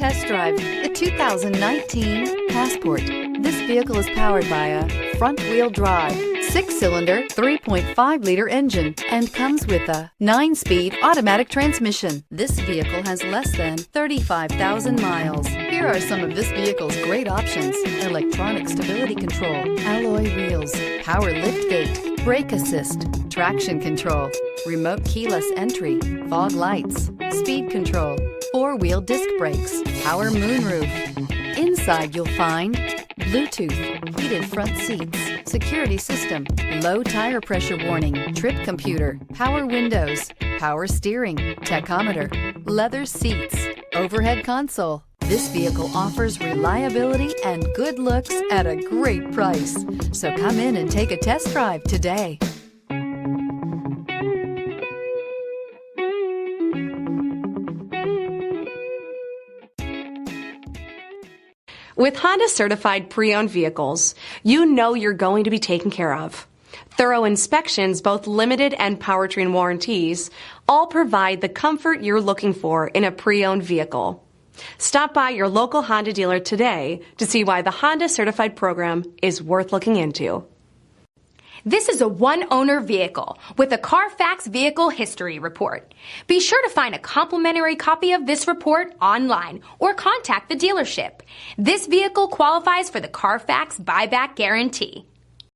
test drive the 2019 Passport. This vehicle is powered by a front-wheel drive, 6-cylinder, 3.5-liter engine and comes with a 9-speed automatic transmission. This vehicle has less than 35,000 miles. Here are some of this vehicle's great options: electronic stability control, alloy wheels, power liftgate, brake assist, traction control, remote keyless entry, fog lights, speed control, 4-wheel disc brakes, power moonroof. Inside you'll find Bluetooth, heated front seats, security system, low tire pressure warning, trip computer, power windows, power steering, tachometer, leather seats, overhead console. This vehicle offers reliability and good looks at a great price. So come in and take a test drive today. With Honda Certified Pre-Owned Vehicles, you know you're going to be taken care of. Thorough inspections, both limited and powertrain warranties, all provide the comfort you're looking for in a pre-owned vehicle. Stop by your local Honda dealer today to see why the Honda Certified program is worth looking into. This is a one-owner vehicle with a CARFAX Vehicle History report. Be sure to find a complimentary copy of this report online or contact the dealership. This vehicle qualifies for the CARFAX buyback guarantee.